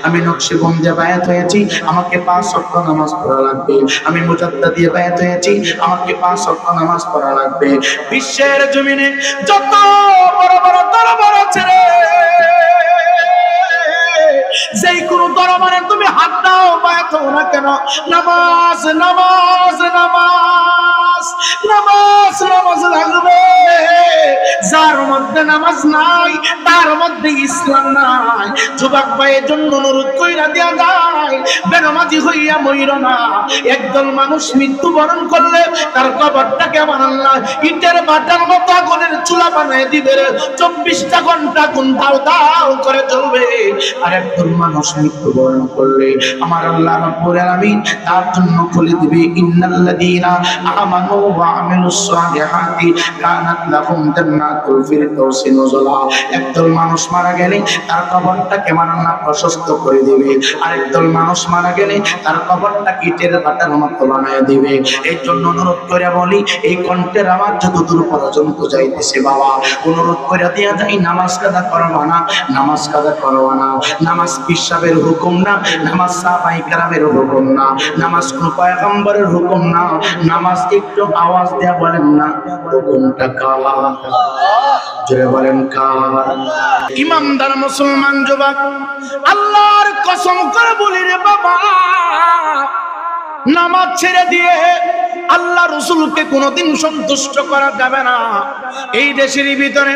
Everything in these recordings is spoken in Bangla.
আমি নকশবন্দিয়া বায়াত হয়েছি, আমাকে 5 ওয়াক্ত নামাজ পড়া লাগবে। আমি মুজাদ্দিদিয়া বায়াত হয়েছি, আমাকে 5 ওয়াক্ত নামাজ পড়া লাগবে। বিশ্বের জমিনে যত বড় বড় দরবার আছে রে, যেই কোন দরবারে তুমি হাত দাও বায়াত হও না কেন, নামাজ নামাজ নামাজ নামাজ নামাজ লাগবে। যার মধ্যে নামাজ নাই তার মধ্যে ইসলাম নাই। যুবক ভাইয়ের জন্য অনুরোধ কইরা দেয়া যায়, বেনামাজি হইয়া মইর না। একদল মানুষ মৃত্যুবরণ করলে তার কবরটাকে আমার আল্লাহ ইটের বাটার মতো আগুনের চুলা বানায় দিবে, 24টা ঘন্টা আগুন দাও দাও করে জ্বলবে। আর একদল মানুষ মৃত্যুবরণ করলে আমার আল্লাহ রাব্বুল আলামিন তার জন্য খুলে দিবে, ইন্নাল্লাযীনা আমানু ওয়া আমিলুস সালিহাতি কানাত লাহুম জান্নাতুল ফিরদাউসি নুজুলা। একদল মানুষ মারা গেলে তার কবরটাকে আমার আল্লাহ প্রশস্ত করে দিবে, আরেকদল মানুষ মারা গেলে তার কবরটা ইটের বাটার মতো বানায় দিবে। এই জন্য অনুরোধ করে বলি, এই কণ্ঠের আওয়াজ যতদূর পর্যন্ত যাইতেছে বাবা, অনুরোধ করে দেয়া যায়, নামাজ কাজা করবা না, নামাজ কাজা করবা না। নামাজ পিসাবের হুকুম না, নামাজ সাহাবায়ে কেরামের হুকুম না, নামাজ কোন পয়গম্বরের হুকুম না। নামাজ একটু আওয়াজ দেয়া বলেন না, হুকুমটা কার? জোরে বলেন কার? ইমানদার মুসলমান যুবক, আল্লাহর কসম করে বলি রে বাবা, নামাজ ছেড়ে দিয়ে আল্লাহ রাসূলকে কোনোদিন সন্তুষ্ট করা যাবে না। এই দেশের ভিতরে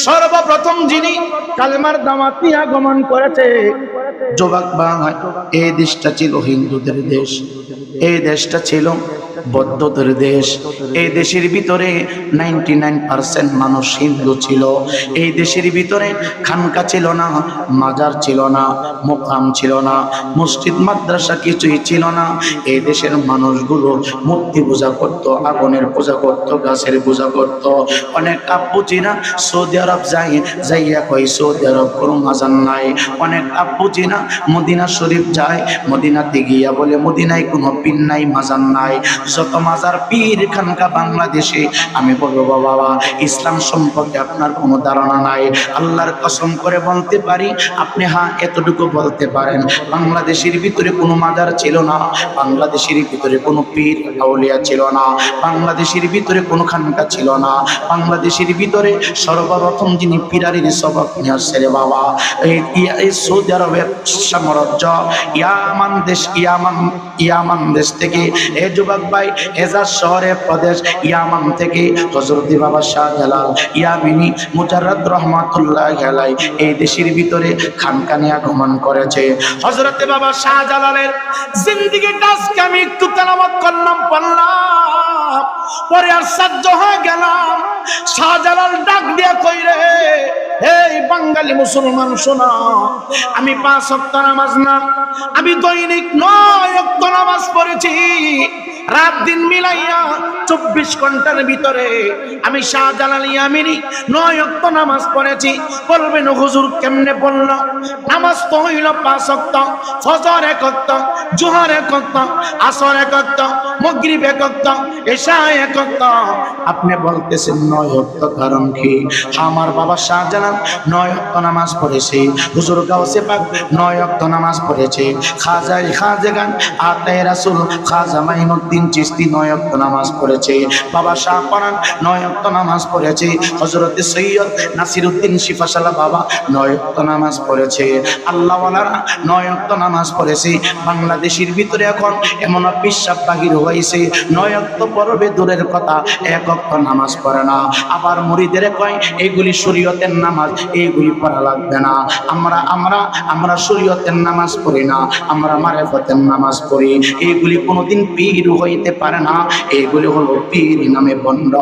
সর্বপ্রথম যিনি কালেমার দাওয়াত নিয়ে আগমন করেছে, যুবক ভাই, এই দেশটা ছিল হিন্দুদের দেশ, এই দেশটা ছিল বৌদ্ধদের দেশ। এই দেশের ভিতরে 99% মানুষ হিন্দু ছিল। এই দেশের ভিতরে খানকা ছিল না, মাজার ছিল না, মুকাম ছিল না, মসজিদ মাদ্রাসা কিছুই ছিল না। এই দেশের মানুষগুলো মূর্তি পূজা করত, আগুনের পূজা করত, গাছের পূজা করত। অনেক আব্বুজিরা সৌদি আরব যাইয়া কই সৌদি আরব কোনো মাজার নাই। অনেক আব্বুজিরা মদিনা শরীফ যায়, মদিনাতে গিয়া বলে মদিনায় কোনো পীর নাই, মাজার নাই। যত মাজার পীর খানকা বাংলাদেশে, আমি বলবো বাবা, ইসলাম সম্পর্কে আপনার কোনো ধারণা নাই। আল্লাহর কসম করে বলতে পারি, আপনি হ্যাঁ এতটুকু বলতে পারেন, বাংলাদেশের ভিতরে কোনো মাজার ছিল না, বাংলাদেশের ভিতরে কোনো পীর আউলিয়া ছিল না, বাংলাদেশের ভিতরে কোনো খানকা ছিল না। বাংলাদেশের ভিতরে সর্বপ্রথম যিনি পীরারির সবক নিয়ে আসছে রে বাবা, এই সৌদি আরবের সাম্রাজ্য, ইয়ামান দেশ থেকে, এ যুবক ভাই, এজাজ শহরের প্রদেশ ইয়ামান থেকে হযরত বাবা শাহজালাল ইয়ামিনী মুজাররদ রহমাতুল্লাহি আলাইহি এই দেশের ভিতরে খানকা নিয়ে আগমন করেছে। হযরত বাবা শাহজালালের জিন্দেগিটা আজকে আমি একটু তেলাওয়াত করলাম, পড়লাম, পরে আর সাহায্য হয়ে গেলাম। শাহজালাল ডাক দিয়া কইরে, এই বাঙালি মুসলমান শোনা, আমি 5 ওয়াক্ত নামাজ না, আমি দৈনিক 9 ওয়াক্ত নামাজ পড়েছি। রাত দিন মিলাইয়া 24 ঘন্টার ভিতরে আমি শাহজালাল ইয়ামিনী 9 ওয়াক্ত নামাজ পড়েছি। বলবেন হুজুর কেমনে পড়লো? নামাজ তো হইল 5 ওয়াক্ত, ফজর 1 ওয়াক্ত, জোহর 1 ওয়াক্ত, আসর 1 ওয়াক্ত, মাগরিব 1 ওয়াক্ত, ইশা 1 ওয়াক্ত। আপনি বলতেছেন 9 ওয়াক্ত, কারণ কি? আমার বাবা শাহজালাল 9 ওয়াক্ত নামাজ পড়েছে, হুজুর গাউসে পাক 9 ওয়াক্ত নামাজ পড়েছে, খাজাগান আতায়ে রাসূল খাজা মাইনুদ্দিন চিশতি 9 ওয়াক্ত নামাজ পড়েছে, বাবা শাহ পরান 9 ওয়াক্ত নামাজ পড়েছে, হযরত সৈয়দ নাসিরউদ্দিন শিফাশালা বাবা 9 ওয়াক্ত নামাজ পড়েছে, আল্লাহওয়ালারা 9 ওয়াক্ত নামাজ পড়েছে। বাংলাদেশের ভিতরে এখন এমন বিশ্বাস বাহির হয়েছে, 9 ওয়াক্ত পড়বে দূরের কথা, 1 ওয়াক্ত নামাজ পড়ে না। আবার মুরিদের কয় এইগুলি শরীয়তের নামাজ, এইগুলি পড়া লাগবে না। আমরা শরীয়তের নামাজ পড়ি না, আমরা মারিফতের নামাজ পড়ি। এইগুলি কোনোদিন পীর হইতে পারে না, এইগুলি হলো পীর নামে ভণ্ড।